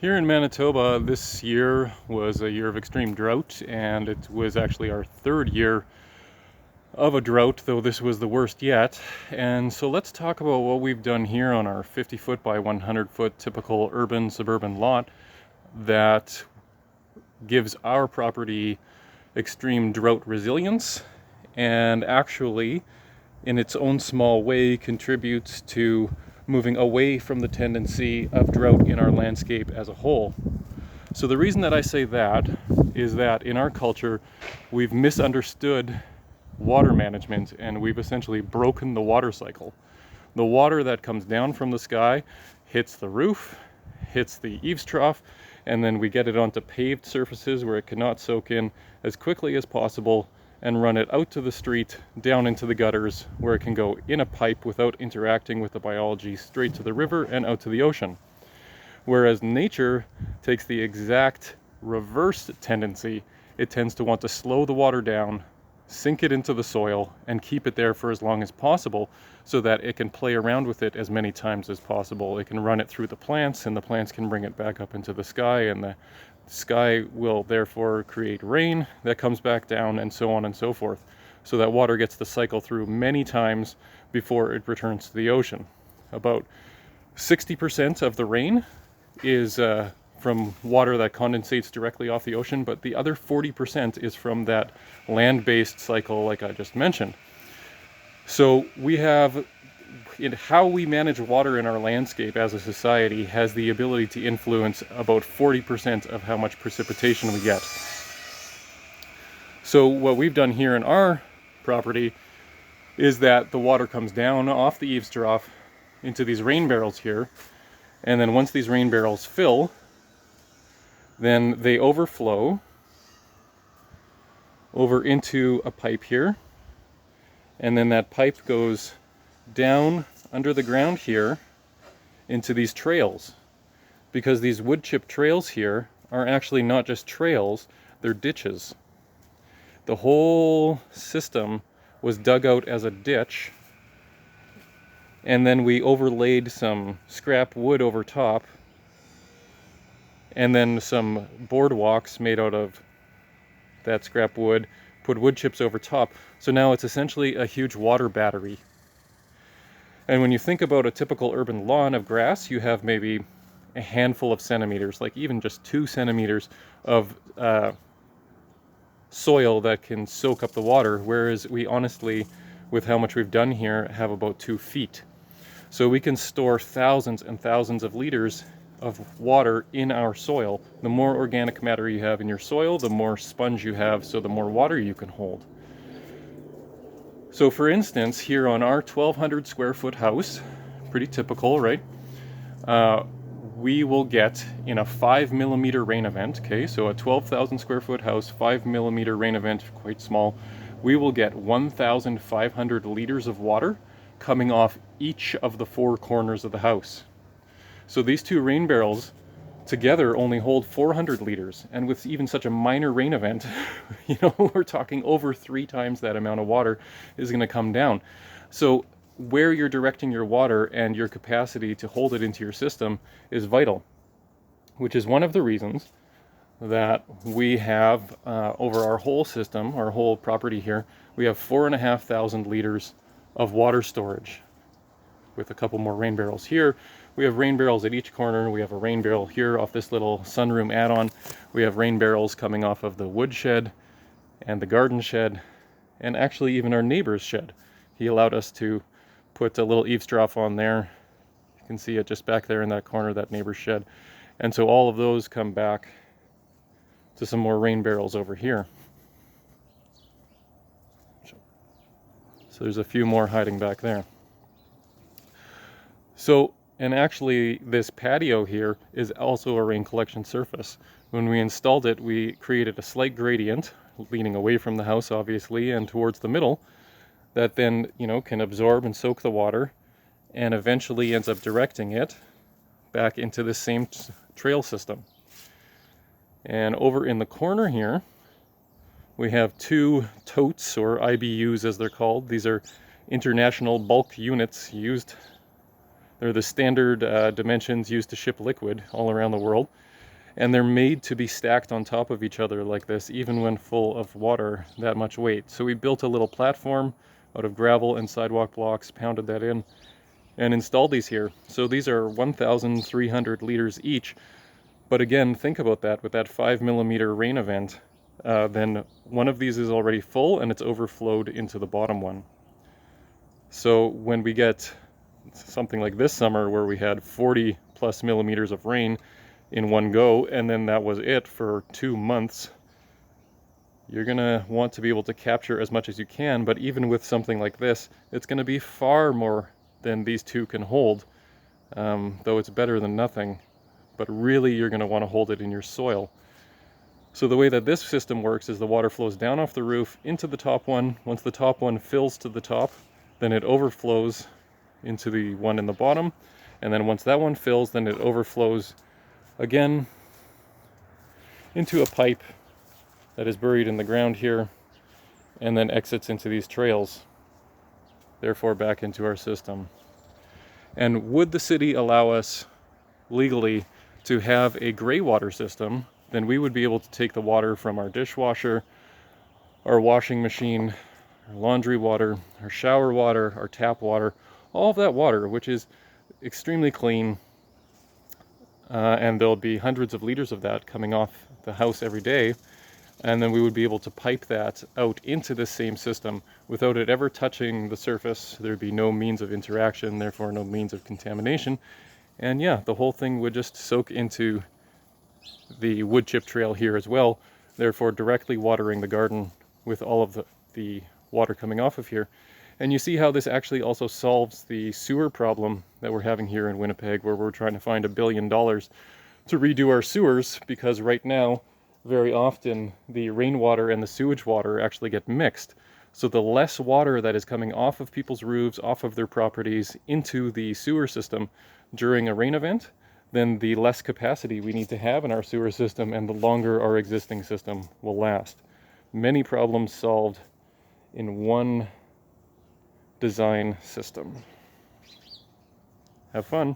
Here in Manitoba, this year was a year of extreme drought, and it was actually our third year of a drought, though this was the worst yet. And so let's talk about what we've done here on our 50-foot by 100-foot typical urban suburban lot that gives our property extreme drought resilience and actually, in its own small way, contributes to moving away from the tendency of drought in our landscape as a whole. So the reason that I say that is that in our culture, we've misunderstood water management and we've essentially broken the water cycle. The water that comes down from the sky hits the roof, hits the eaves trough, and then we get it onto paved surfaces where it cannot soak in as quickly as possible and run it out to the street, down into the gutters, where it can go in a pipe without interacting with the biology straight to the river and out to the ocean. Whereas nature takes the exact reverse tendency. It tends to want to slow the water down, sink it into the soil, and keep it there for as long as possible so that it can play around with it as many times as possible. It can run it through the plants, and the plants can bring it back up into the sky, and the sky will therefore create rain that comes back down, and so on and so forth. So that water gets to cycle through many times before it returns to the ocean. About 60% of the rain is from water that condensates directly off the ocean, but the other 40% is from that land-based cycle like I just mentioned. So we have, in how we manage water in our landscape as a society has the ability to influence about 40% of how much precipitation we get. So what we've done here in our property is that the water comes down off the eaves trough into these rain barrels here, and then once these rain barrels fill, then they overflow over into a pipe here, and then that pipe goes down under the ground here into these trails, because these wood chip trails here are actually not just trails, they're ditches. The whole system was dug out as a ditch, and then we overlaid some scrap wood over top, and then some boardwalks made out of that scrap wood, put wood chips over top. So now it's essentially a huge water battery. And when you think about a typical urban lawn of grass, you have maybe a handful of centimeters, like even just 2 centimeters of soil that can soak up the water, whereas we honestly, with how much we've done here, have about 2 feet. So we can store thousands and thousands of liters of water in our soil. The more organic matter you have in your soil, the more sponge you have, so the more water you can hold. So for instance, here on our 1,200 square foot house, pretty typical, right? We will get in a 5 millimeter rain event, okay, so a 12,000 square foot house, 5 millimeter rain event, quite small, we will get 1,500 liters of water coming off each of the 4 corners of the house. So these 2 rain barrels together only hold 400 liters, and with even such a minor rain event, we're talking over 3 times that amount of water is going to come down. So where you're directing your water and your capacity to hold it into your system is vital, which is one of the reasons that we have over our whole system, our whole property here, we have 4,500 liters of water storage. With a couple more rain barrels here. We have rain barrels at each corner. We have a rain barrel here off this little sunroom add-on. We have rain barrels coming off of the wood shed and the garden shed, and actually even our neighbor's shed. He allowed us to put a little eaves trough on there. You can see it just back there in that corner, that neighbor's shed. And so all of those come back to some more rain barrels over here. So there's a few more hiding back there. So, and actually this patio here is also a rain collection surface. When we installed it, we created a slight gradient, leaning away from the house obviously, and towards the middle, that then, can absorb and soak the water, and eventually ends up directing it back into the same trail system. And over in the corner here, we have 2 totes, or IBUs as they're called. These are international bulk units used They're the standard dimensions used to ship liquid all around the world. And they're made to be stacked on top of each other like this, even when full of water, that much weight. So we built a little platform out of gravel and sidewalk blocks, pounded that in, and installed these here. So these are 1,300 liters each. But again, think about that. With that 5 mm rain event, then one of these is already full and it's overflowed into the bottom one. So when we get something like this summer where we had 40+ millimeters of rain in one go, and then that was it for 2 months, you're gonna want to be able to capture as much as you can. But even with something like this, it's gonna be far more than these two can hold, though it's better than nothing. But really, you're gonna want to hold it in your soil. So the way that this system works is the water flows down off the roof into the top one. Once the top one fills to the top, then it overflows into the one in the bottom. And then once that one fills, then it overflows again into a pipe that is buried in the ground here, and then exits into these trails, therefore back into our system. And would the city allow us legally to have a gray water system, then we would be able to take the water from our dishwasher, our washing machine, our laundry water, our shower water, our tap water, all of that water, which is extremely clean, and there'll be hundreds of liters of that coming off the house every day, and then we would be able to pipe that out into this same system without it ever touching the surface. There'd be no means of interaction, therefore no means of contamination. And yeah, the whole thing would just soak into the wood chip trail here as well, therefore directly watering the garden with all of the water coming off of here. And you see how this actually also solves the sewer problem that we're having here in Winnipeg, where we're trying to find $1 billion to redo our sewers, because right now, very often, the rainwater and the sewage water actually get mixed. So the less water that is coming off of people's roofs, off of their properties, into the sewer system during a rain event, then the less capacity we need to have in our sewer system, and the longer our existing system will last. Many problems solved in one design system. Have fun.